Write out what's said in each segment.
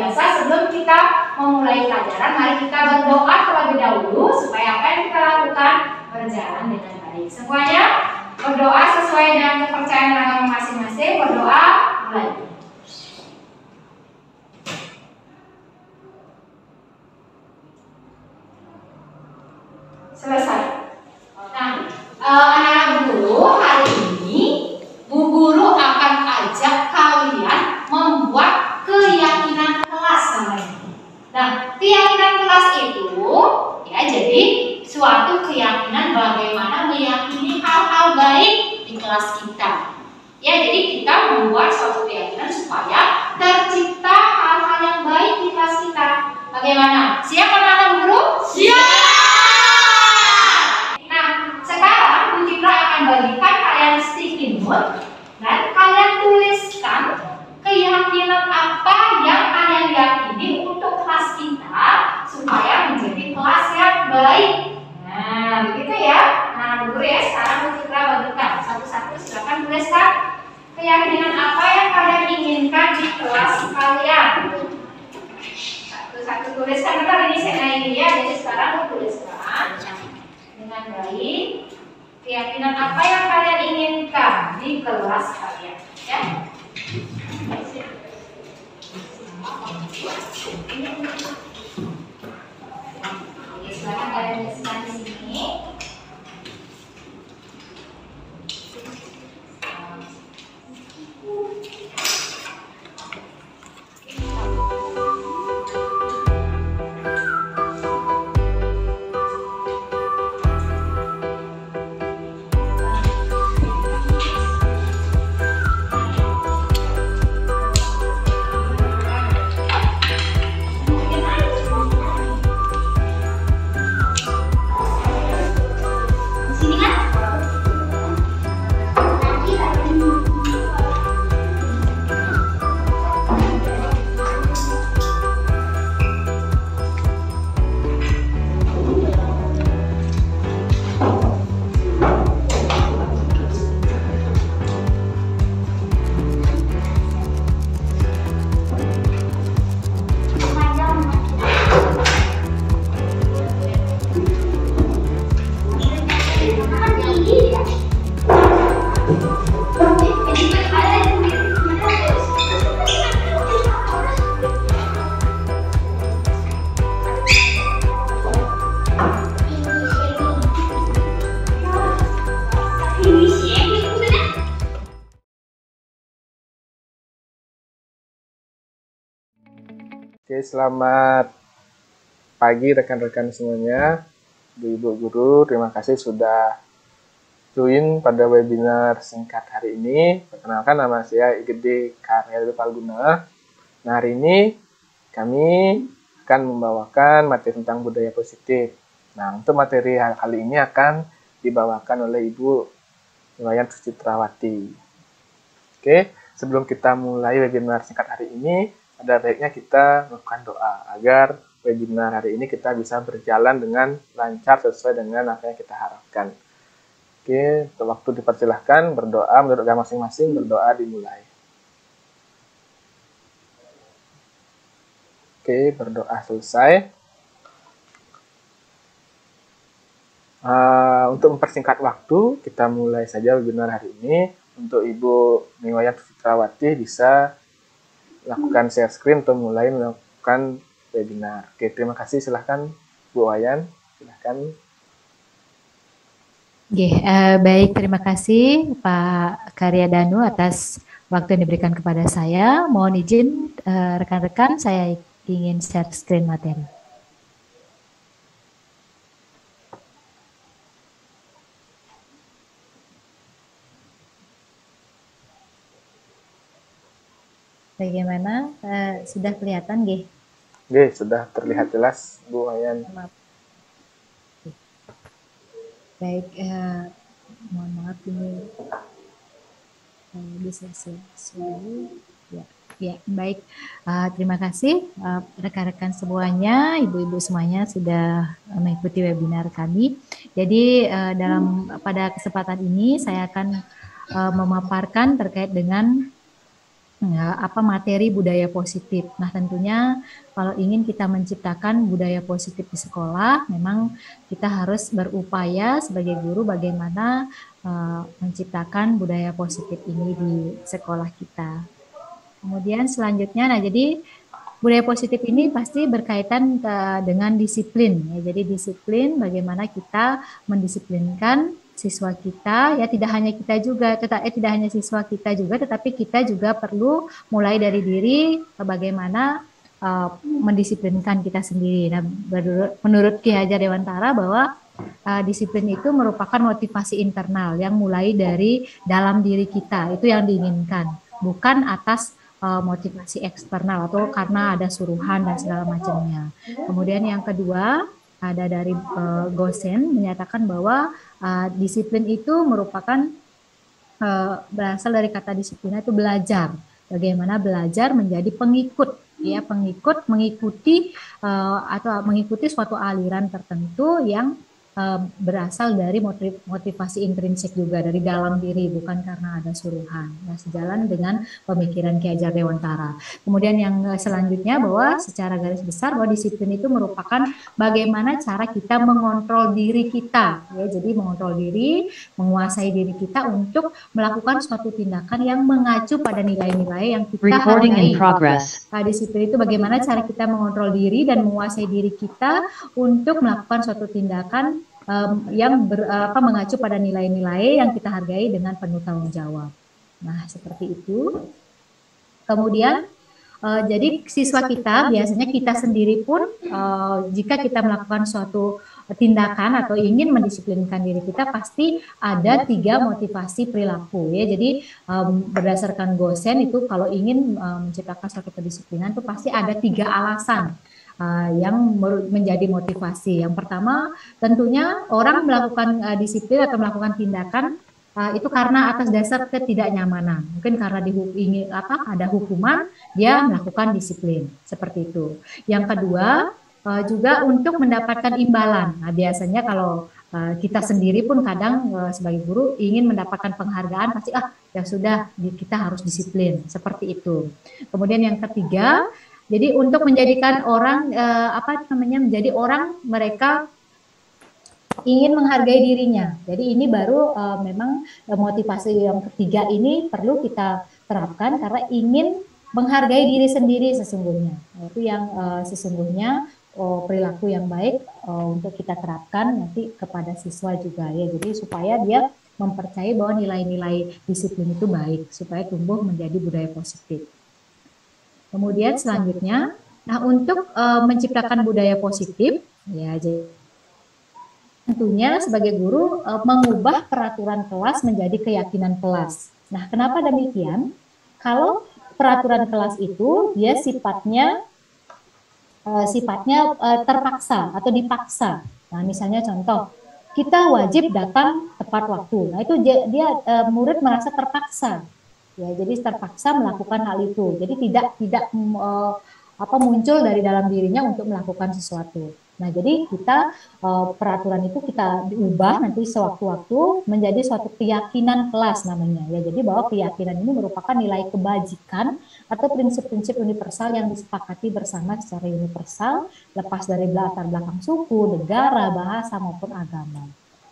biasa sebelum kita memulai pelajaran, mari kita berdoa terlebih dahulu supaya apa yang kita lakukan berjalan dengan baik. Semuanya berdoa sesuai dengan kepercayaan agama masing-masing. Berdoa mulai. Selesai. Nah, anak-anak guru, hari ini Bu Guru akan ajak kalian membuat keyakinan kelas namanya. Nah, keyakinan kelas itu ya jadi suatu keyakinan bagaimana meyakini hal-hal baik di kelas kita. Ya, jadi kita membuat suatu keyakinan supaya tercipta hal-hal yang baik di kelas kita. Bagaimana? Siap anak-anak guru? Siap! Nah, sekarang Bu Citra akan bagikan kalian sticky note dan kalian tuliskan keyakinan apa yang kalian yakini untuk kelas kita supaya menjadi kelas yang baik. Nah, begitu ya. Nah, guru ya, sekarang Bu Citra bagikan satu-satu. Silakan tuliskan keyakinan apa yang kalian inginkan di kelas kalian. Satu-satu tuliskan. Bentar, ini saya ini ya. Jadi sekarang Bu tuliskan dengan baik keyakinan apa yang kalian inginkan di kelas kalian. Ya. Oke, silakan kalian tuliskan di sini. Oke, selamat pagi rekan-rekan semuanya. Ibu guru, terima kasih sudah join pada webinar singkat hari ini. Perkenalkan, nama saya Igede Karya Palguna. Nah, hari ini kami akan membawakan materi tentang budaya positif. Nah, untuk materi kali ini akan dibawakan oleh Ibu Iwayan Sucitrawati. Oke, sebelum kita mulai webinar singkat hari ini, ada baiknya kita melakukan doa agar webinar hari ini kita bisa berjalan dengan lancar sesuai dengan apa yang kita harapkan. Oke, waktu dipersilahkan berdoa menurut agama masing-masing, berdoa dimulai. Oke, berdoa selesai. Untuk mempersingkat waktu, kita mulai saja webinar hari ini. Untuk Ibu Iwayan Sucitrawati bisa lakukan share screen untuk mulai melakukan webinar. Oke, terima kasih. Silahkan Bu Wayan, silahkan. Baik, terima kasih Pak Karyadanu atas waktu yang diberikan kepada saya. Mohon izin rekan-rekan, saya ingin share screen materi. Bagaimana? Sudah kelihatan, G? Sudah terlihat jelas, Bu Wayan. Maaf. Baik, mohon maaf ini bisa sesuai. Ya, baik. Terima kasih rekan-rekan semuanya, ibu-ibu semuanya sudah mengikuti webinar kami. Jadi pada kesempatan ini saya akan memaparkan terkait dengan materi budaya positif. Nah, tentunya kalau ingin kita menciptakan budaya positif di sekolah, memang kita harus berupaya sebagai guru bagaimana menciptakan budaya positif ini di sekolah kita. Kemudian selanjutnya, nah jadi budaya positif ini pasti berkaitan dengan disiplin. Ya. Jadi disiplin bagaimana kita mendisiplinkan siswa kita, ya tidak hanya kita juga, tidak hanya siswa kita juga, tetapi kita juga perlu mulai dari diri bagaimana mendisiplinkan kita sendiri. Nah, menurut Ki Hajar Dewantara bahwa disiplin itu merupakan motivasi internal yang mulai dari dalam diri kita, itu yang diinginkan, bukan atas motivasi eksternal atau karena ada suruhan dan segala macamnya. Kemudian yang kedua ada dari Gosen menyatakan bahwa disiplin itu merupakan berasal dari kata disiplin itu belajar. Bagaimana belajar menjadi pengikut, ya mengikuti atau mengikuti suatu aliran tertentu yang berasal dari motivasi intrinsik juga dari dalam diri, bukan karena ada suruhan. Nah, sejalan dengan pemikiran Ki Hajar Dewantara. Kemudian yang selanjutnya bahwa secara garis besar bahwa disiplin itu merupakan bagaimana cara kita mengontrol diri kita, ya. Jadi mengontrol diri, menguasai diri kita untuk melakukan suatu tindakan yang mengacu pada nilai-nilai yang kita hargai. Disiplin itu bagaimana cara kita mengontrol diri dan menguasai diri kita untuk melakukan suatu tindakan yang mengacu pada nilai-nilai yang kita hargai dengan penuh tanggung jawab. Nah, seperti itu. Kemudian, jadi siswa kita, biasanya kita sendiri pun, jika kita melakukan suatu tindakan atau ingin mendisiplinkan diri kita, pasti ada 3 motivasi perilaku, ya. Jadi berdasarkan Gosen itu kalau ingin menciptakan suatu kedisiplinan itu pasti ada 3 alasan yang menjadi motivasi. Yang pertama, tentunya orang melakukan disiplin atau melakukan tindakan itu karena atas dasar ketidaknyamanan. Mungkin karena ada hukuman, dia melakukan disiplin seperti itu. Yang kedua, juga untuk mendapatkan imbalan. Nah, biasanya kalau kita sendiri pun kadang sebagai guru ingin mendapatkan penghargaan, pasti ya sudah kita harus disiplin seperti itu. Kemudian yang ketiga, jadi untuk menjadikan orang menjadi orang mereka ingin menghargai dirinya. Jadi ini baru memang motivasi yang ketiga ini perlu kita terapkan karena ingin menghargai diri sendiri sesungguhnya. Itu yang sesungguhnya perilaku yang baik untuk kita terapkan nanti kepada siswa juga, ya. Jadi supaya dia mempercayai bahwa nilai-nilai disiplin itu baik supaya tumbuh menjadi budaya positif. Kemudian selanjutnya, nah untuk menciptakan budaya positif, ya jadi tentunya sebagai guru mengubah peraturan kelas menjadi keyakinan kelas. Nah, kenapa demikian? Kalau peraturan kelas itu dia sifatnya terpaksa atau dipaksa. Nah, misalnya contoh, kita wajib datang tepat waktu. Nah, itu dia murid merasa terpaksa. Ya, jadi terpaksa melakukan hal itu. Jadi tidak muncul dari dalam dirinya untuk melakukan sesuatu. Nah, jadi kita peraturan itu kita diubah nanti sewaktu-waktu menjadi suatu keyakinan kelas namanya. Ya, jadi bahwa keyakinan ini merupakan nilai kebajikan atau prinsip-prinsip universal yang disepakati bersama secara universal, lepas dari latar belakang suku, negara, bahasa maupun agama.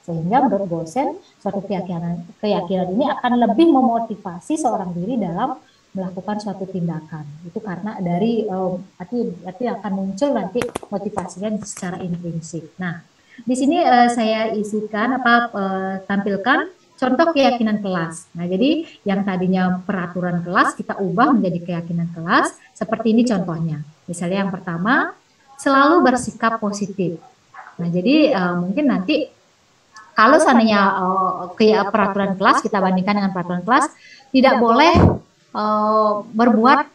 Sehingga menurut Gosen, suatu keyakinan ini akan lebih memotivasi seorang diri dalam melakukan suatu tindakan. Itu karena dari arti akan muncul nanti motivasinya secara intrinsik. Nah, di sini saya tampilkan contoh keyakinan kelas. Nah, jadi yang tadinya peraturan kelas kita ubah menjadi keyakinan kelas. Seperti ini contohnya. Misalnya yang pertama, selalu bersikap positif. Nah, jadi mungkin nanti kalau seandainya peraturan kelas kita bandingkan dengan peraturan kelas, tidak boleh berbuat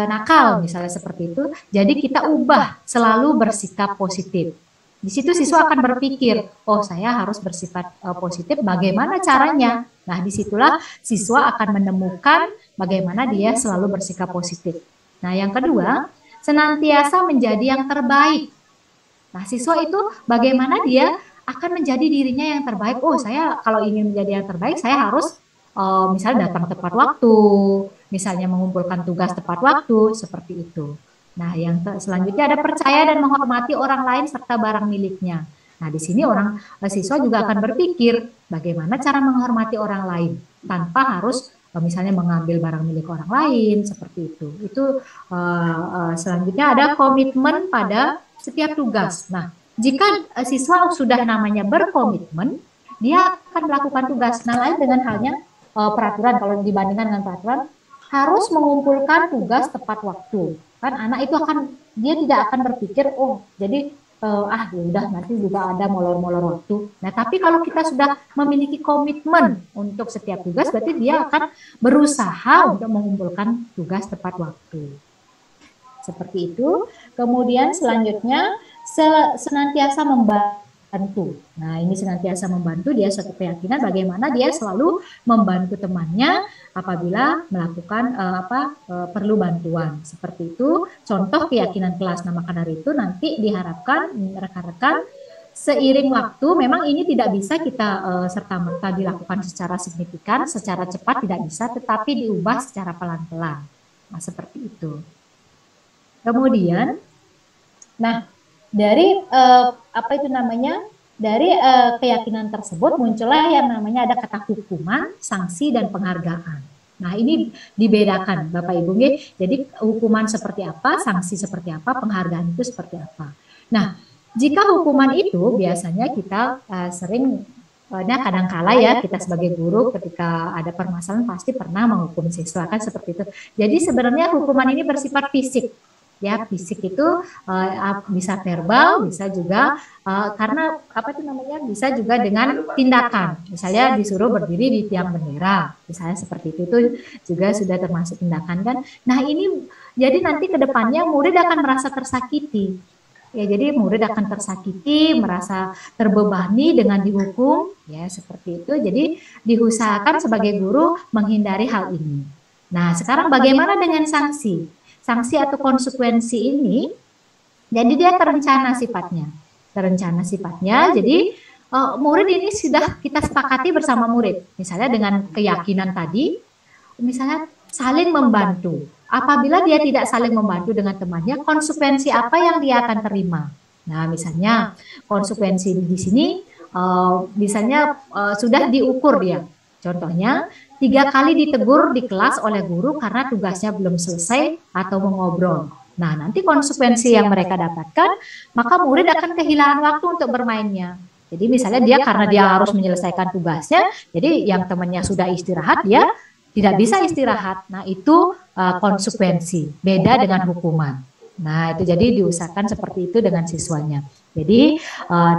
nakal misalnya seperti itu. Jadi kita ubah selalu bersikap positif. Di situ siswa akan berpikir, oh saya harus bersifat positif, bagaimana caranya? Nah, disitulah siswa akan menemukan bagaimana dia selalu bersikap positif. Nah, yang kedua, senantiasa menjadi yang terbaik. Nah, siswa itu bagaimana dia akan menjadi dirinya yang terbaik. Oh, saya kalau ingin menjadi yang terbaik, saya harus misalnya datang tepat waktu, misalnya mengumpulkan tugas tepat waktu, seperti itu. Nah, yang selanjutnya ada percaya dan menghormati orang lain serta barang miliknya. Nah, di sini siswa juga akan berpikir bagaimana cara menghormati orang lain tanpa harus misalnya mengambil barang milik orang lain, seperti itu. Itu selanjutnya ada komitmen pada setiap tugas. Nah, jika siswa sudah namanya berkomitmen, dia akan melakukan tugas. Nah, lain dengan halnya peraturan, kalau dibandingkan dengan peraturan, harus mengumpulkan tugas tepat waktu. Kan anak itu dia tidak akan berpikir, oh jadi ya udah nanti juga ada molor-molor waktu. Nah, tapi kalau kita sudah memiliki komitmen untuk setiap tugas, berarti dia akan berusaha untuk mengumpulkan tugas tepat waktu. Seperti itu. Kemudian selanjutnya senantiasa membantu. Nah, ini senantiasa membantu, dia suatu keyakinan bagaimana dia selalu membantu temannya apabila melakukan perlu bantuan. Seperti itu contoh keyakinan kelas. Nah, maka dari itu nanti diharapkan rekan-rekan seiring waktu, memang ini tidak bisa kita serta-merta dilakukan secara signifikan, secara cepat tidak bisa, tetapi diubah secara pelan-pelan. Nah, seperti itu. Kemudian, nah dari dari keyakinan tersebut muncullah yang namanya ada kata hukuman, sanksi, dan penghargaan. Nah, ini dibedakan Bapak Ibu. Jadi hukuman seperti apa, sanksi seperti apa, penghargaan itu seperti apa. Nah, jika hukuman itu biasanya kita sering kadang-kala ya, kita sebagai guru ketika ada permasalahan pasti pernah menghukum siswa, kan seperti itu. Jadi sebenarnya hukuman ini bersifat fisik. Ya, fisik itu bisa verbal, bisa juga karena bisa juga dengan tindakan. Misalnya disuruh berdiri di tiang bendera, misalnya seperti itu juga sudah termasuk tindakan, kan. Nah, ini jadi nanti ke depannya murid akan merasa tersakiti. Ya, jadi murid akan tersakiti, merasa terbebani dengan dihukum, ya seperti itu. Jadi diusahakan sebagai guru menghindari hal ini. Nah, sekarang bagaimana dengan sanksi? Sanksi atau konsekuensi ini, jadi dia terencana sifatnya. Jadi murid ini sudah kita sepakati bersama murid. Misalnya dengan keyakinan tadi, misalnya saling membantu. Apabila dia tidak saling membantu dengan temannya, konsekuensi apa yang dia akan terima? Nah, misalnya konsekuensi di sini, misalnya sudah diukur dia. Contohnya, 3 kali ditegur di kelas oleh guru karena tugasnya belum selesai atau mengobrol. Nah, nanti konsekuensi yang mereka dapatkan, maka murid akan kehilangan waktu untuk bermainnya. Jadi misalnya karena dia harus menyelesaikan tugasnya, jadi yang temannya sudah istirahat, dia tidak bisa istirahat. Nah, itu konsekuensi, beda dengan hukuman. Nah, itu jadi diusahakan seperti itu dengan siswanya. Jadi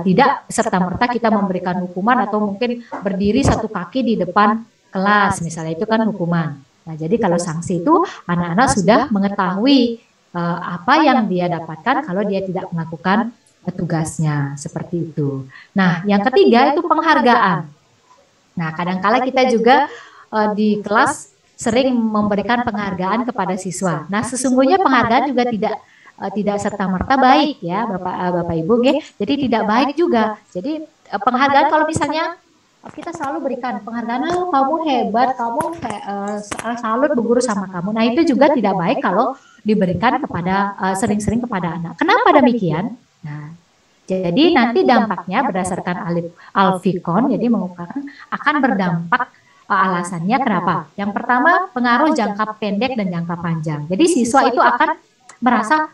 tidak serta-merta kita memberikan hukuman atau mungkin berdiri 1 kaki di depan kelas, misalnya itu kan hukuman. Nah, jadi kalau sanksi itu anak-anak sudah mengetahui apa yang dia dapatkan kalau dia tidak melakukan tugasnya, seperti itu. Nah, yang ketiga itu penghargaan. Nah, kadang-kala kita juga di kelas sering memberikan penghargaan kepada siswa. Nah, sesungguhnya penghargaan juga tidak serta-merta baik ya, Bapak Ibu, jadi tidak baik juga. Jadi penghargaan kalau misalnya kita selalu berikan penghargaan, kamu hebat, kamu salut berguru sama kamu. Nah, itu juga tidak baik kalau diberikan kepada sering-sering kepada anak. Kenapa demikian? Nah, jadi nanti dampaknya berdasarkan Alfikon, jadi mengungkapkan akan berdampak. Alasannya kenapa? Yang pertama, pengaruh jangka pendek dan jangka panjang. Jadi siswa itu akan merasa,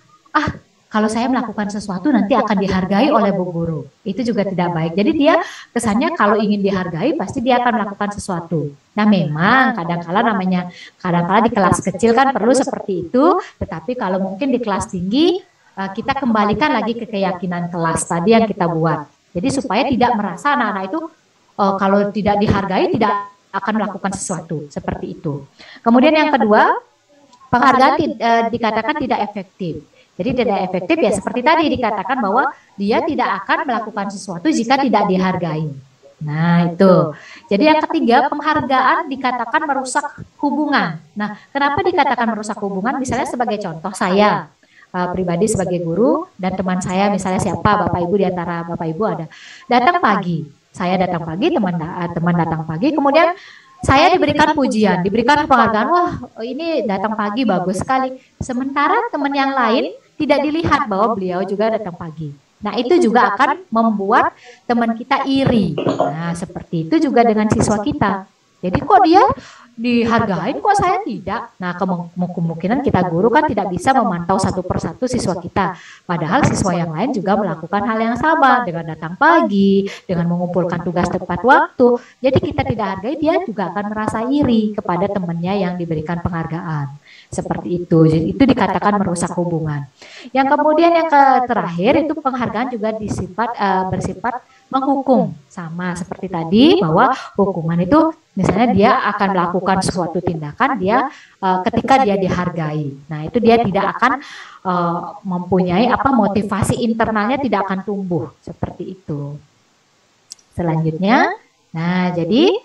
kalau saya melakukan sesuatu nanti akan dihargai oleh bu guru. Itu juga tidak baik. Jadi dia kesannya kalau ingin dihargai pasti dia akan melakukan sesuatu. Nah, memang kadang-kala di kelas kecil kan perlu seperti itu, tetapi kalau mungkin di kelas tinggi kita kembalikan lagi ke keyakinan kelas tadi yang kita buat. Jadi supaya tidak merasa anak-anak itu kalau tidak dihargai tidak akan melakukan sesuatu, seperti itu. Kemudian yang kedua, penghargaan dikatakan tidak efektif. Jadi tidak efektif ya seperti tadi dikatakan bahwa dia tidak akan melakukan sesuatu jika tidak dihargai. Nah, itu. Jadi yang ketiga, penghargaan dikatakan merusak hubungan. Nah, kenapa dikatakan merusak hubungan? Misalnya sebagai contoh saya pribadi sebagai guru dan teman saya misalnya siapa, Bapak Ibu, di antara Bapak Ibu ada datang pagi. Saya datang pagi, teman datang pagi, kemudian saya diberikan pujian, diberikan penghargaan, wah ini datang pagi bagus sekali. Sementara teman yang lain tidak dilihat bahwa beliau juga datang pagi. Nah itu juga akan membuat teman kita iri. Nah seperti itu juga dengan siswa kita. Jadi kok dia dihargain kok saya tidak. Nah kemungkinan kita guru kan tidak bisa memantau satu persatu siswa kita. Padahal siswa yang lain juga melakukan hal yang sama dengan datang pagi, dengan mengumpulkan tugas tepat waktu. Jadi kita tidak hargai, dia juga akan merasa iri kepada temannya yang diberikan penghargaan. Seperti itu. Jadi itu dikatakan merusak hubungan. Yang kemudian yang terakhir itu penghargaan juga bersifat menghukum, sama seperti tadi bahwa hukuman itu misalnya dia akan melakukan suatu tindakan ketika dia dihargai. Nah itu dia tidak akan mempunyai motivasi internalnya, tidak akan tumbuh seperti itu. Selanjutnya, nah jadi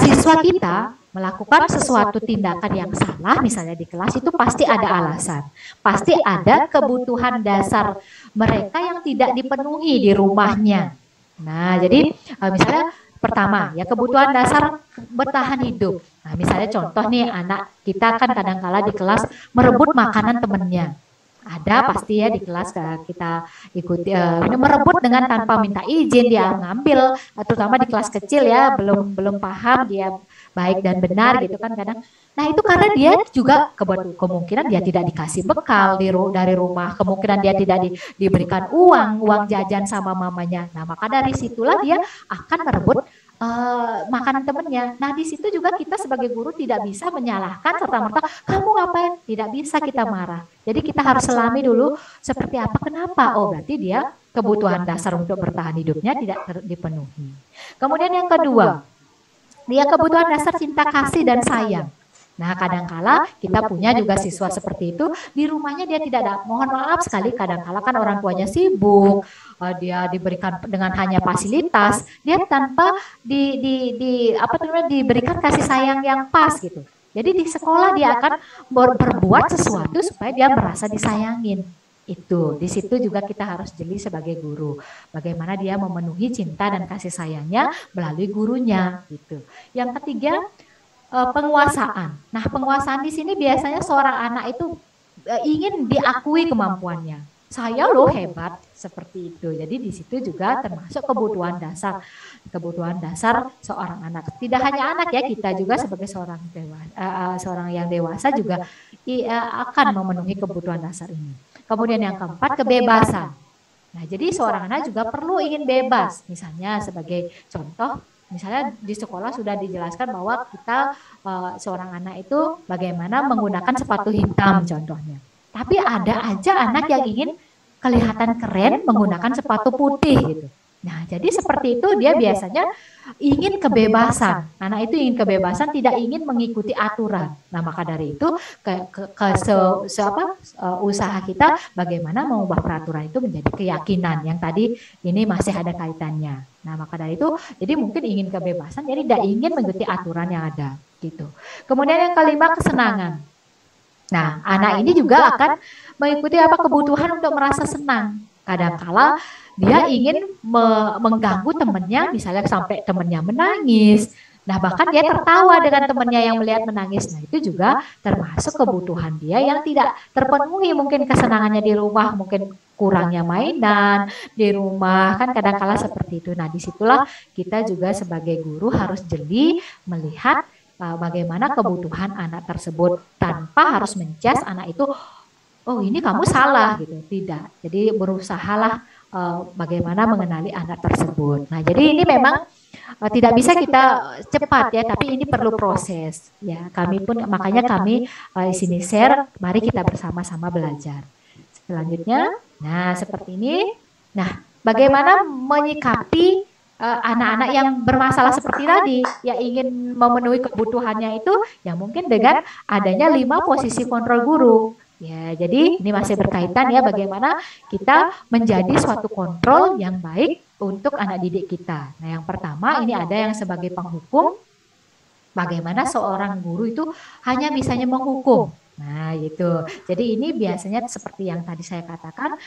siswa kita melakukan sesuatu tindakan yang salah misalnya di kelas itu pasti ada alasan, pasti ada kebutuhan dasar mereka yang tidak dipenuhi di rumahnya. Nah jadi misalnya pertama ya kebutuhan dasar bertahan hidup. Nah misalnya contoh nih, anak kita kan kadang-kala di kelas merebut makanan temennya. Ada pasti ya di kelas kita ikuti merebut dengan tanpa minta izin, dia ngambil, terutama di kelas kecil ya, belum paham dia baik dan benar gitu kan kadang. Nah itu karena dia juga kemungkinan dia tidak dikasih bekal dari rumah, kemungkinan dia tidak diberikan uang jajan sama mamanya. Nah maka dari situlah dia akan merebut makanan temannya. Nah di situ juga kita sebagai guru tidak bisa menyalahkan serta-merta kamu ngapain, tidak bisa kita marah. Jadi kita harus selami dulu seperti apa, kenapa. Oh berarti dia kebutuhan dasar untuk bertahan hidupnya tidak dipenuhi. Kemudian yang kedua, dia kebutuhan dasar cinta kasih dan sayang. Nah kadangkala kita punya juga siswa seperti itu, di rumahnya dia tidak ada, mohon maaf sekali kadangkala kan orang tuanya sibuk, dia diberikan dengan hanya fasilitas, dia tanpa diberikan kasih sayang yang pas gitu. Jadi di sekolah dia akan berbuat sesuatu supaya dia merasa disayangin. Itu di situ juga kita harus jeli sebagai guru, bagaimana dia memenuhi cinta dan kasih sayangnya melalui gurunya gitu. Yang ketiga, penguasaan. Nah penguasaan di sini biasanya seorang anak itu ingin diakui kemampuannya, saya loh hebat seperti itu. Jadi di situ juga termasuk kebutuhan dasar seorang anak. Tidak hanya anak ya, kita juga sebagai seorang yang dewasa juga akan memenuhi kebutuhan dasar ini. Kemudian yang keempat, kebebasan. Nah jadi seorang anak juga perlu ingin bebas. Misalnya sebagai contoh, misalnya di sekolah sudah dijelaskan bahwa kita seorang anak itu bagaimana menggunakan sepatu hitam contohnya. Tapi ada aja anak yang ingin kelihatan keren menggunakan sepatu putih gitu. Nah jadi seperti itu dia biasanya ingin kebebasan. Anak itu ingin kebebasan, tidak ingin mengikuti aturan. Nah maka dari itu usaha kita bagaimana mengubah peraturan itu menjadi keyakinan. Yang tadi ini masih ada kaitannya. Nah maka dari itu jadi mungkin ingin kebebasan, jadi tidak ingin mengikuti aturan yang ada gitu. Kemudian yang kelima, kesenangan. Nah anak ini juga akan mengikuti kebutuhan untuk merasa senang. Kadangkala dia ingin mengganggu temannya, misalnya sampai temannya menangis. Nah bahkan dia tertawa dengan temannya yang melihat menangis. Nah itu juga termasuk kebutuhan dia yang tidak terpenuhi. Mungkin kesenangannya di rumah, mungkin kurangnya mainan di rumah, kan kadang-kala seperti itu. Nah disitulah kita juga sebagai guru harus jeli melihat bagaimana kebutuhan anak tersebut tanpa harus menjudge anak itu, oh ini kamu salah gitu. Tidak, jadi berusahalah bagaimana mengenali anak tersebut. Nah jadi ini memang tidak bisa kita cepat ya, tapi ini perlu proses ya. Kami pun makanya kami di sini share, mari kita bersama-sama belajar. Selanjutnya, nah seperti ini. Nah bagaimana menyikapi anak-anak yang bermasalah seperti tadi, yang ingin memenuhi kebutuhannya itu, ya mungkin dengan adanya 5 posisi kontrol guru. Ya, jadi ini masih berkaitan ya bagaimana kita menjadi suatu kontrol yang baik untuk anak didik kita. Nah, yang pertama ini ada yang sebagai penghukum, bagaimana seorang guru itu hanya bisanya menghukum. Nah, itu. Jadi ini biasanya seperti yang tadi saya katakan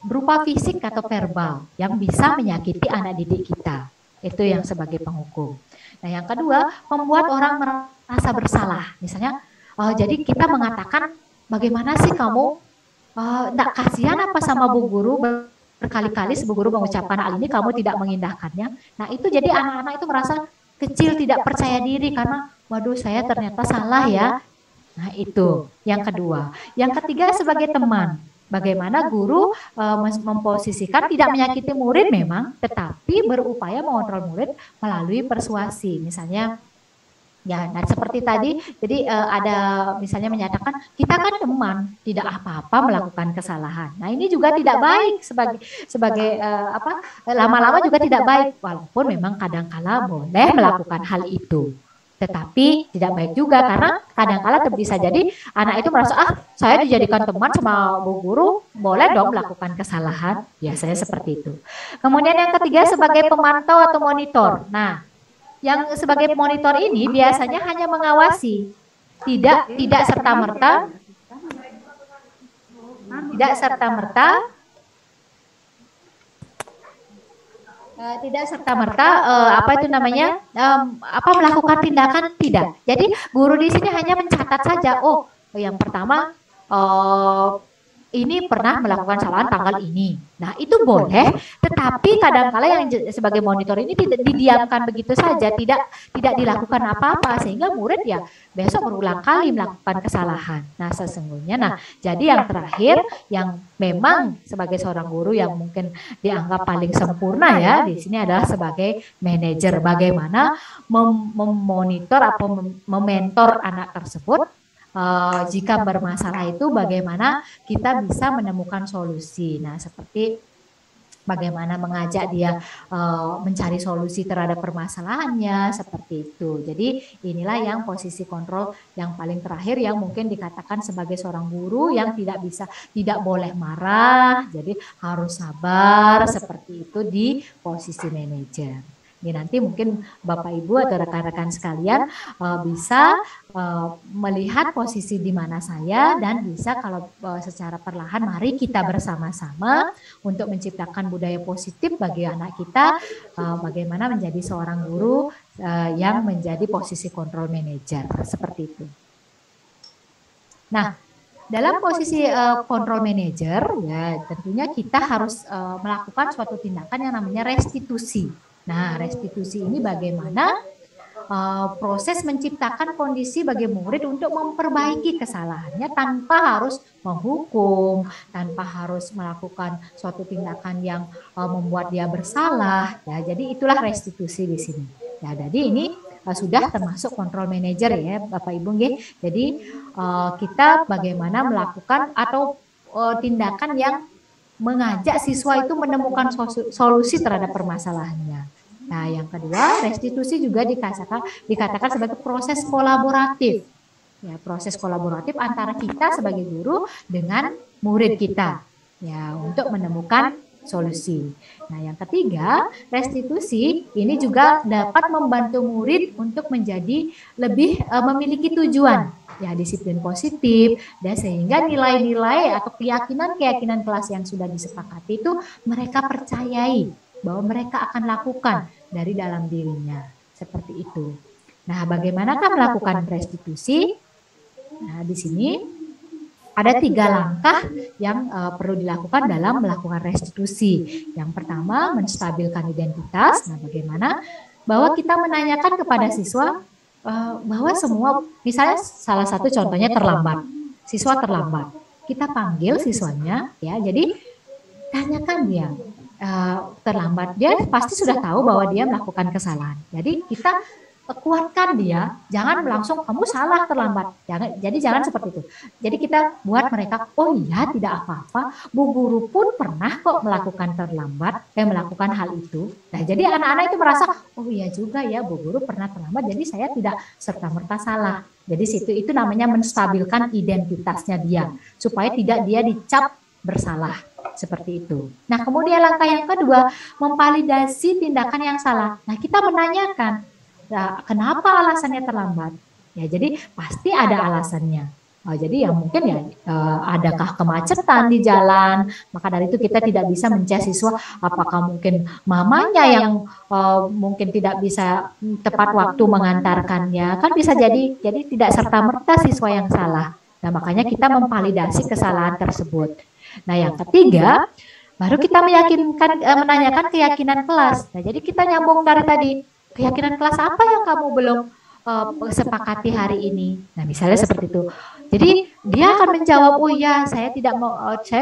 berupa fisik atau verbal yang bisa menyakiti anak didik kita. Itu yang sebagai penghukum. Nah, yang kedua, membuat orang merasa bersalah. Misalnya, jadi kita mengatakan, bagaimana sih kamu, enggak kasihan apa sama Bu Guru, berkali-kali Bu Guru mengucapkan hal ini, kamu tidak mengindahkannya. Nah, itu jadi anak-anak itu merasa kecil, tidak percaya diri, karena, waduh, saya ternyata salah ya. Nah, itu yang kedua. Yang ketiga, sebagai teman. Bagaimana guru memposisikan tidak menyakiti murid memang, tetapi berupaya mengontrol murid melalui persuasi. Misalnya, ya, nah seperti tadi, jadi ada misalnya menyatakan kita kan teman, tidak apa-apa melakukan kesalahan. Nah, ini juga tidak baik sebagai lama-lama juga tidak baik, walaupun memang kadang-kala boleh melakukan hal itu. Tetapi tidak baik juga, karena kadang-kala bisa jadi anak itu merasa, saya dijadikan teman sama Bu Guru, boleh dong melakukan kesalahan. Biasanya seperti itu. Kemudian yang ketiga, sebagai pemantau atau monitor. Nah, yang sebagai monitor ini biasanya hanya mengawasi, tidak serta-merta melakukan tindakan, tidak. Jadi guru di sini hanya mencatat saja. Oh, yang pertama ini pernah melakukan kesalahan tanggal ini. Nah, itu boleh, tetapi kadang-kala yang sebagai monitor ini tidak didiamkan begitu saja, tidak dilakukan apa-apa, sehingga murid ya besok berulang kali melakukan kesalahan. Nah, sesungguhnya, jadi yang terakhir, yang memang sebagai seorang guru yang mungkin dianggap paling sempurna ya, di sini adalah sebagai manajer, bagaimana memonitor atau mementor anak tersebut. Jika bermasalah itu bagaimana kita bisa menemukan solusi. Nah, seperti bagaimana mengajak dia mencari solusi terhadap permasalahannya, seperti itu. Jadi inilah yang posisi kontrol yang paling terakhir, yang mungkin dikatakan sebagai seorang guru yang tidak boleh marah, jadi harus sabar, seperti itu di posisi manajer. Ini nanti mungkin Bapak Ibu atau rekan-rekan sekalian bisa melihat posisi di mana saya, dan bisa kalau secara perlahan mari kita bersama-sama untuk menciptakan budaya positif bagi anak kita, bagaimana menjadi seorang guru yang menjadi posisi kontrol manager, seperti itu. Nah, dalam posisi kontrol manager, ya tentunya kita harus melakukan suatu tindakan yang namanya restitusi. Nah, restitusi ini bagaimana proses menciptakan kondisi bagi murid untuk memperbaiki kesalahannya tanpa harus menghukum, tanpa harus melakukan suatu tindakan yang membuat dia bersalah. Ya, jadi itulah restitusi di sini. Ya, jadi ini sudah termasuk kontrol manajer ya, Bapak Ibu. Jadi kita bagaimana melakukan atau tindakan yang mengajak siswa itu menemukan solusi terhadap permasalahannya. Nah, yang kedua, restitusi juga dikatakan sebagai proses kolaboratif. Ya, proses kolaboratif antara kita sebagai guru dengan murid kita, ya, untuk menemukan solusi. Nah, yang ketiga, restitusi ini juga dapat membantu murid untuk menjadi lebih memiliki tujuan, ya, disiplin positif, dan sehingga nilai-nilai atau keyakinan kelas yang sudah disepakati itu mereka percayai bahwa mereka akan lakukan dari dalam dirinya, seperti itu. Nah, bagaimanakah melakukan restitusi? Nah, di sini ada 3 langkah yang perlu dilakukan dalam melakukan restitusi. Yang pertama, menstabilkan identitas. Nah, bagaimana? Bahwa kita menanyakan kepada siswa bahwa semua, misalnya salah satu contohnya terlambat, siswa terlambat. Kita panggil siswanya, ya, jadi tanyakan dia. Terlambat, dia pasti sudah tahu bahwa dia melakukan kesalahan. Jadi kita kuatkan dia, jangan langsung kamu salah terlambat. Jangan seperti itu. Jadi kita buat mereka, oh iya tidak apa-apa, Bu Guru pun pernah kok melakukan melakukan hal itu. Nah, jadi anak-anak itu merasa, oh iya juga ya, Bu Guru pernah terlambat, jadi saya tidak serta-merta salah. Jadi itu namanya menstabilkan identitasnya dia, supaya tidak dia dicap bersalah. Seperti itu. Nah, kemudian langkah yang kedua, memvalidasi tindakan yang salah. Nah, kita menanyakan, nah, kenapa alasannya terlambat? Ya, jadi pasti ada alasannya. Jadi yang mungkin ya adakah kemacetan di jalan, maka dari itu kita tidak bisa mencegah siswa apakah mungkin mamanya yang mungkin tidak bisa tepat waktu mengantarkannya, kan bisa jadi tidak serta-merta siswa yang salah. Nah, makanya kita memvalidasi kesalahan tersebut. Nah, yang ketiga, baru kita meyakinkan menanyakan keyakinan kelas. Nah, jadi kita nyambung dari tadi, keyakinan kelas apa yang kamu belum sepakati hari ini. Nah, misalnya seperti itu. Jadi dia akan menjawab, oh ya, saya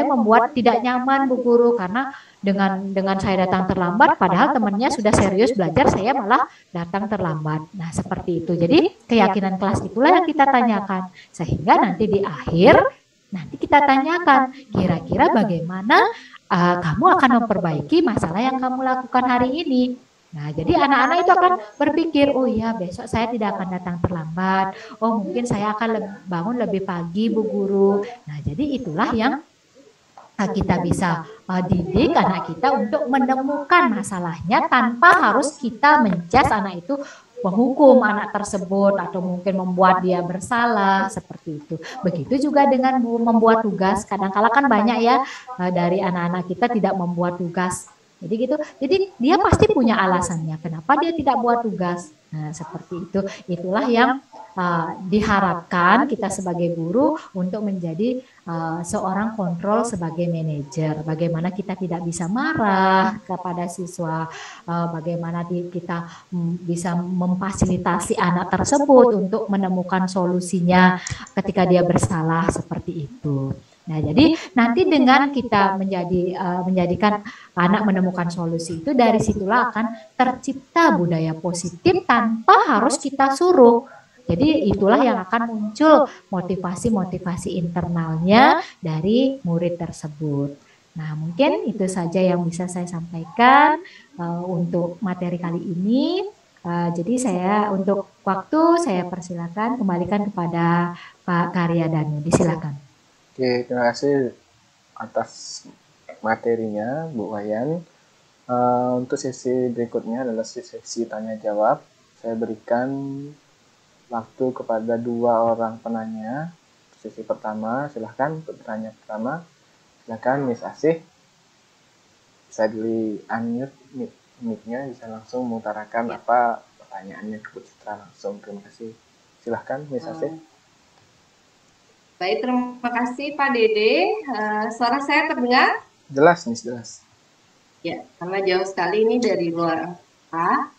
membuat tidak nyaman Bu Guru karena dengan saya datang terlambat, padahal temannya sudah serius belajar, saya malah datang terlambat. Nah, seperti itu. Jadi keyakinan kelas itulah yang kita tanyakan, sehingga nanti di akhir nanti kita tanyakan, kira-kira bagaimana kamu akan memperbaiki masalah yang kamu lakukan hari ini. Nah, jadi anak-anak itu akan berpikir, oh iya besok saya tidak akan datang terlambat, oh mungkin saya akan bangun lebih pagi Bu Guru. Nah, jadi itulah yang kita bisa didik anak kita untuk menemukan masalahnya tanpa harus kita menjudge anak itu, menghukum anak tersebut atau mungkin membuat dia bersalah seperti itu. Begitu juga dengan membuat tugas, kadang-kala kan banyak ya dari anak-anak kita tidak membuat tugas. Jadi gitu, jadi dia pasti punya alasannya kenapa dia tidak buat tugas. Nah, seperti itu. Itulah yang diharapkan kita sebagai guru untuk menjadi seorang kontrol sebagai manajer. Bagaimana kita tidak bisa marah kepada siswa, bagaimana kita bisa memfasilitasi anak tersebut untuk menemukan solusinya ketika dia bersalah seperti itu. Nah, jadi nanti dengan kita menjadikan anak menemukan solusi itu, dari situlah akan tercipta budaya positif tanpa harus kita suruh. Jadi itulah yang akan muncul motivasi-motivasi internalnya dari murid tersebut. Nah, mungkin itu saja yang bisa saya sampaikan untuk materi kali ini. Jadi saya untuk waktu saya persilakan kembalikan kepada Pak Karyadanu. Disilakan. Oke, terima kasih atas materinya, Bu Wayan. Untuk sesi berikutnya adalah sesi tanya jawab. Saya berikan waktu kepada 2 orang penanya. Sesi pertama, silahkan bertanya pertama. Silahkan Miss Asih. Bisa di unmute mic-nya, bisa langsung mengutarakan apa pertanyaannya ke Bu Citra langsung. Terima kasih. Silahkan Miss Asih. Baik, terima kasih Pak Dede. Suara saya terdengar? Jelas, Miss, jelas. Ya, karena jauh sekali ini dari luar angkasa.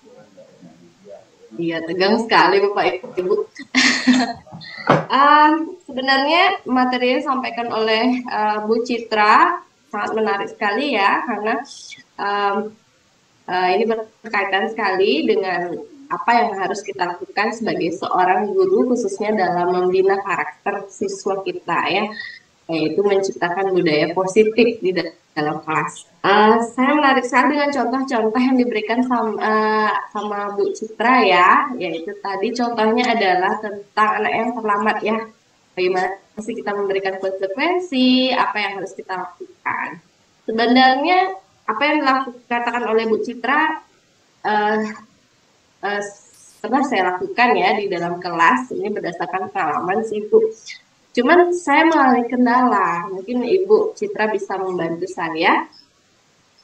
Iya, tegang sekali Bapak Ibu. Sebenarnya materi yang disampaikan oleh Bu Citra sangat menarik sekali ya, karena ini berkaitan sekali dengan apa yang harus kita lakukan sebagai seorang guru, khususnya dalam membina karakter siswa kita ya, yaitu menciptakan budaya positif di dalam kelas. Saya menarik sekali dengan contoh-contoh yang diberikan sama Bu Citra ya, yaitu tadi contohnya adalah tentang anak yang terlambat ya. Bagaimana sih kita memberikan konsekuensi, apa yang harus kita lakukan. Sebenarnya apa yang dikatakan oleh Bu Citra pernah saya lakukan ya di dalam kelas, ini berdasarkan pengalaman sih Bu. Cuman saya mengalami kendala, mungkin Ibu Citra bisa membantu saya.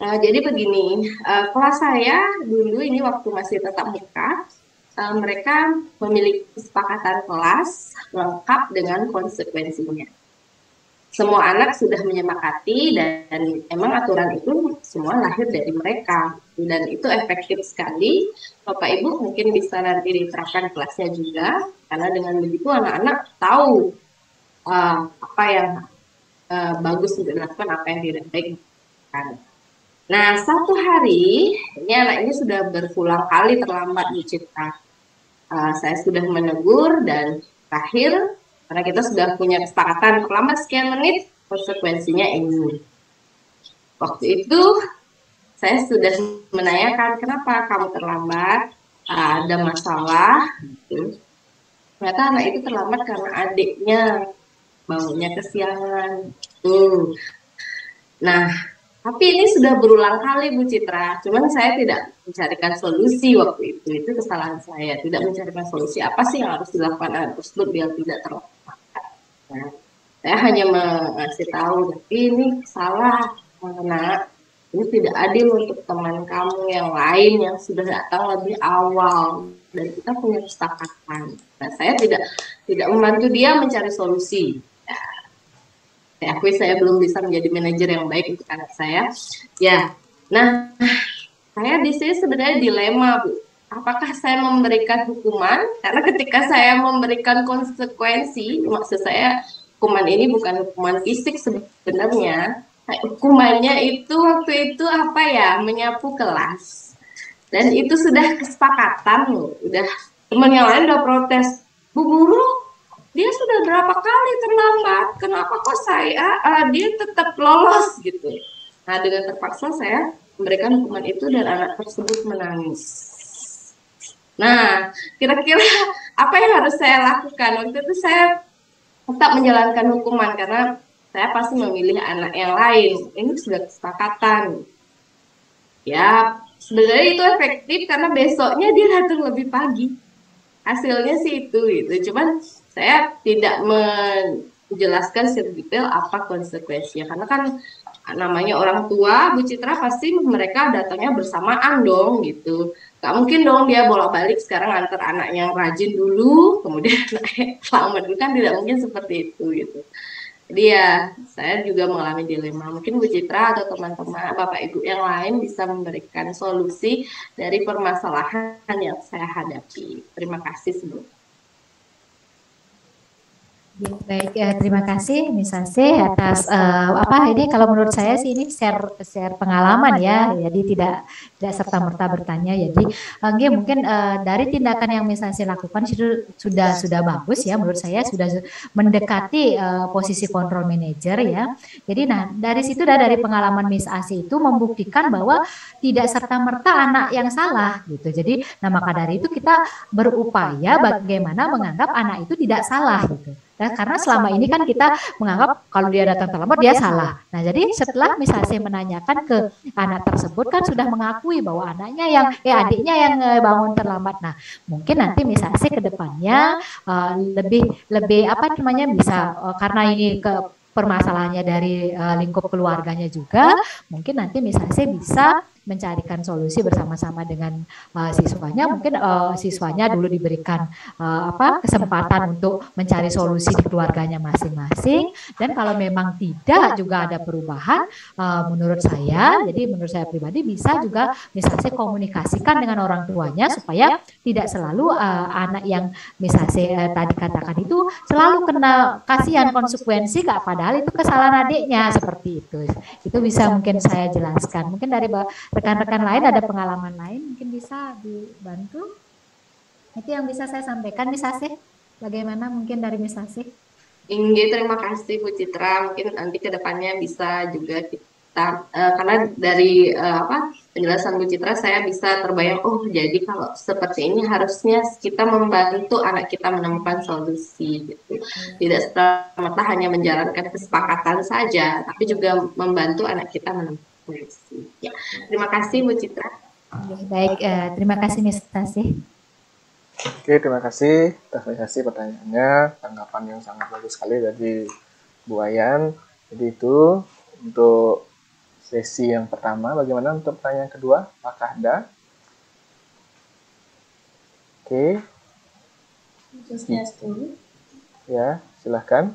Jadi begini, kelas saya dulu ini waktu masih tatap muka, mereka memiliki kesepakatan kelas lengkap dengan konsekuensinya. Semua anak sudah menyepakati dan emang aturan itu semua lahir dari mereka. Dan itu efektif sekali. Bapak Ibu mungkin bisa nanti diterapkan kelasnya juga. Karena dengan begitu anak-anak tahu apa yang bagus untuk dilakukan, apa yang tidak baik. Nah, satu hari, ini anak ini sudah berulang kali terlambat di Citra. Saya sudah menegur dan terakhir, karena kita sudah punya kesepakatan terlambat sekian menit, konsekuensinya ini. Waktu itu saya sudah menanyakan kenapa kamu terlambat, ada masalah. Ternyata anak itu terlambat karena adiknya bangunnya kesiangan. Nah, tapi ini sudah berulang kali Bu Citra. Cuman saya tidak mencarikan solusi waktu itu. Itu kesalahan saya. Tidak mencarikan solusi apa sih yang harus dilakukan anak tersebut biar tidak terlambat. Nah, saya hanya mengasih tahu, tapi ini salah, karena ini tidak adil untuk teman kamu yang lain yang sudah datang lebih awal dan kita punya kesepakatan. Nah, saya tidak membantu dia mencari solusi. Saya akui saya belum bisa menjadi manajer yang baik untuk anak saya. Ya, nah saya di sini sebenarnya dilema, Bu. Apakah saya memberikan hukuman? Karena ketika saya memberikan konsekuensi, maksud saya hukuman ini bukan hukuman fisik sebenarnya. Hukumannya itu waktu itu apa ya? Menyapu kelas. Dan itu sudah kesepakatan loh. Udah teman yang lain udah protes. Bu guru, dia sudah berapa kali terlambat. Kenapa kok dia tetap lolos gitu. Nah, dengan terpaksa saya memberikan hukuman itu dan anak tersebut menangis. Nah, kira-kira apa yang harus saya lakukan? Waktu itu saya tetap menjalankan hukuman karena saya pasti memilih anak yang lain. Ini sudah kesepakatan. Ya, sebenarnya itu efektif karena besoknya dia datang lebih pagi. Hasilnya sih itu gitu. Cuman saya tidak menjelaskan sedetail apa konsekuensinya karena kan namanya orang tua, Bu Citra pasti mereka datangnya bersamaan dong gitu. Gak mungkin dong dia bolak-balik sekarang antar anak yang rajin dulu, kemudian selamat dulu, kan tidak mungkin seperti itu gitu. Jadi ya saya juga mengalami dilema. Mungkin Bu Citra atau teman-teman Bapak Ibu yang lain bisa memberikan solusi dari permasalahan yang saya hadapi. Terima kasih sebelumnya. Baik, terima kasih Miss Asih atas ini kalau menurut saya sih ini share pengalaman ya, jadi tidak serta-merta bertanya. Jadi mungkin dari tindakan yang Miss Asih lakukan itu sudah bagus ya, menurut saya sudah mendekati posisi kontrol manager ya. Jadi dari situ dari pengalaman Miss Asih itu membuktikan bahwa tidak serta-merta anak yang salah gitu. Jadi maka dari itu kita berupaya bagaimana menganggap anak itu tidak salah gitu. Nah, karena selama ini kan kita menganggap kalau dia datang terlambat dia salah. Nah, jadi setelah misalnya menanyakan ke anak tersebut kan sudah mengakui bahwa anaknya adiknya yang bangun terlambat. Nah, mungkin nanti misalnya ke depannya lebih bisa karena ini ke permasalahannya dari lingkup keluarganya juga, mungkin nanti misalnya bisa mencarikan solusi bersama-sama dengan siswanya. Mungkin siswanya dulu diberikan kesempatan untuk mencari solusi di keluarganya masing-masing, dan kalau memang tidak juga ada perubahan, menurut saya pribadi bisa juga misalnya komunikasikan dengan orang tuanya supaya tidak selalu anak yang misalnya tadi katakan itu selalu kena kasihan konsekuensi, padahal itu kesalahan adiknya, seperti itu. Itu bisa mungkin saya jelaskan. Mungkin dari rekan-rekan lain ada pengalaman lain mungkin bisa dibantu. Itu yang bisa saya sampaikan. Miss Asih, bagaimana mungkin dari Miss Asih? Terima kasih Bu Citra. Mungkin nanti ke depannya bisa juga kita karena dari penjelasan Bu Citra saya bisa terbayang, jadi kalau seperti ini harusnya kita membantu anak kita menemukan solusi gitu. Tidak semata hanya menjalankan kesepakatan saja, tapi juga membantu anak kita menemukan solusi. Ya, terima kasih Bu Citra. Baik, terima kasih Miss Asih. Oke, terima kasih pertanyaannya, tanggapan yang sangat bagus sekali dari Bu Ayan. Jadi itu untuk sesi yang pertama. Bagaimana untuk pertanyaan kedua? Apakah ada? Oke. Ya, silahkan.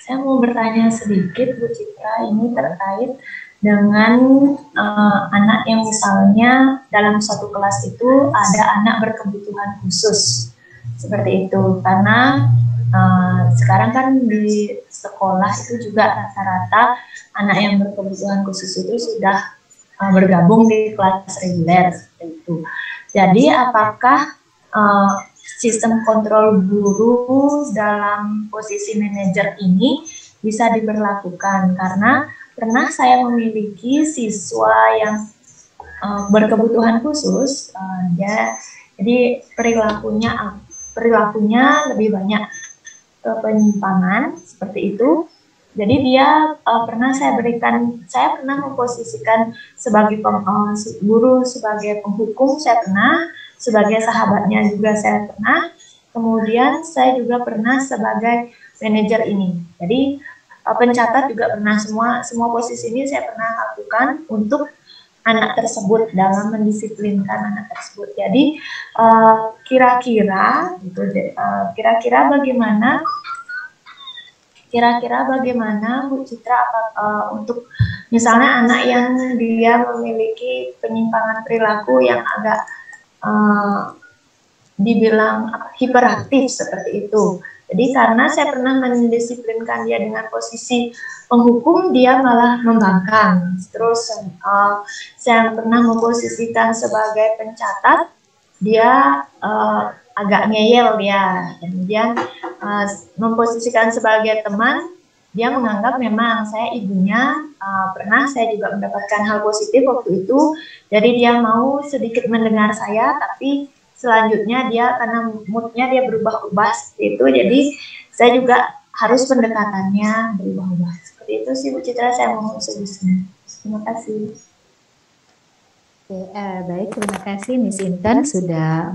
Saya mau bertanya sedikit Bu Citra, ini terkait dengan anak yang misalnya dalam suatu kelas itu ada anak berkebutuhan khusus seperti itu, karena sekarang kan di sekolah itu juga rata-rata anak yang berkebutuhan khusus itu sudah bergabung di kelas reguler seperti itu. Jadi apakah sistem kontrol guru dalam posisi manajer ini bisa diberlakukan? Karena pernah saya memiliki siswa yang berkebutuhan khusus, jadi perilakunya lebih banyak ke penyimpangan seperti itu. Jadi dia saya pernah memposisikan sebagai guru, sebagai penghukum saya pernah, sebagai sahabatnya juga saya pernah. kemudian saya juga pernah sebagai manajer ini. Jadi pencatat juga pernah, semua posisi ini saya pernah lakukan untuk anak tersebut dalam mendisiplinkan anak tersebut. Jadi kira-kira gitu, kira-kira bagaimana Bu Citra untuk misalnya anak yang dia memiliki penyimpangan perilaku yang agak dibilang hiperaktif seperti itu. Jadi karena saya pernah mendisiplinkan dia dengan posisi penghukum, dia malah membangkang. Terus saya pernah memposisikan sebagai pencatat, dia agak ngeyel dia. Kemudian memposisikan sebagai teman, dia menganggap memang saya ibunya. Pernah saya juga mendapatkan hal positif waktu itu. Jadi dia mau sedikit mendengar saya, tapi selanjutnya dia karena moodnya dia berubah-ubah seperti itu, jadi saya juga harus pendekatannya berubah-ubah. Seperti itu sih Bu Citra, saya mau solusinya. Terima kasih. Oke, baik, terima kasih Miss Intan sudah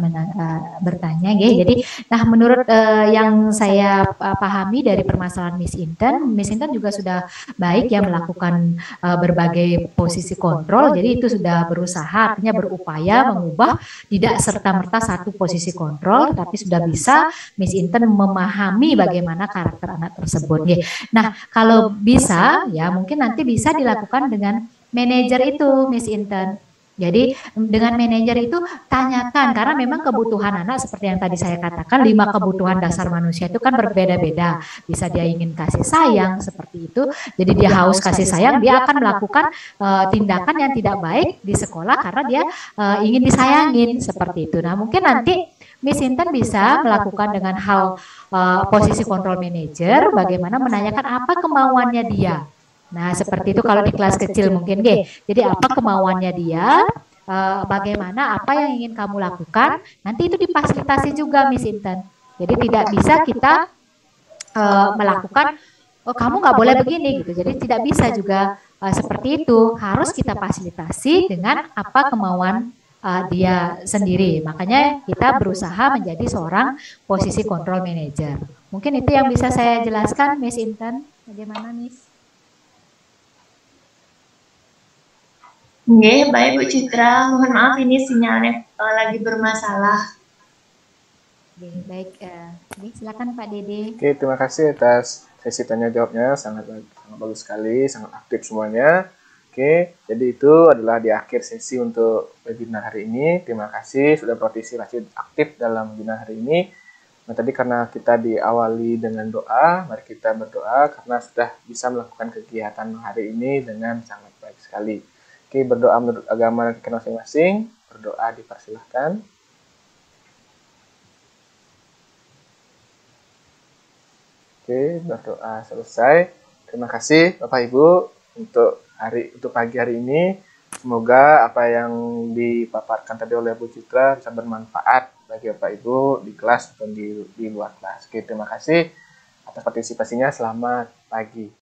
bertanya. Jadi, nah menurut yang saya pahami dari permasalahan Miss Intan juga sudah baik ya melakukan berbagai posisi kontrol. Jadi itu sudah berusaha, artinya berupaya mengubah tidak serta-merta satu posisi kontrol, tapi sudah bisa Miss Intan memahami bagaimana karakter anak tersebut. Nah, kalau bisa ya mungkin nanti bisa dilakukan dengan manajer itu Miss Intan. Jadi dengan manajer itu tanyakan, karena memang kebutuhan anak seperti yang tadi saya katakan, 5 kebutuhan dasar manusia itu kan berbeda-beda. Bisa dia ingin kasih sayang seperti itu, jadi dia haus kasih sayang, dia akan melakukan tindakan yang tidak baik di sekolah karena dia ingin disayangin seperti itu. Nah mungkin nanti Miss Intan bisa melakukan dengan hal posisi kontrol manajer, bagaimana menanyakan apa kemauannya dia. Nah, seperti itu kalau di kelas kecil mungkin, Jadi apa kemauannya dia, bagaimana apa yang ingin kamu lakukan, nanti itu difasilitasi juga Miss Intan. Jadi tidak bisa kita melakukan, oh kamu nggak boleh begini gitu. Jadi tidak bisa juga seperti itu. Harus kita fasilitasi dengan apa kemauan dia sendiri. Makanya kita berusaha menjadi seorang posisi kontrol manager. Mungkin itu yang bisa saya jelaskan, Miss Intan. Bagaimana, Miss? Oke, baik Bu Citra. Mohon maaf ini sinyalnya lagi bermasalah. Baik, silakan Pak Dede. Oke, terima kasih atas sesi tanya jawabnya, sangat bagus sekali, sangat aktif semuanya. Oke, jadi itu adalah di akhir sesi untuk webinar hari ini. Terima kasih sudah berpartisipasi aktif dalam webinar hari ini. Nah, tadi karena kita diawali dengan doa, mari kita berdoa karena sudah bisa melakukan kegiatan hari ini dengan sangat baik sekali. Oke, berdoa menurut agama dan keyakinan masing-masing. Berdoa dipersilahkan. Oke, berdoa selesai. Terima kasih Bapak Ibu untuk pagi hari ini. Semoga apa yang dipaparkan tadi oleh Bu Citra bisa bermanfaat bagi Bapak Ibu di kelas atau di luar kelas. Oke, terima kasih atas partisipasinya. Selamat pagi.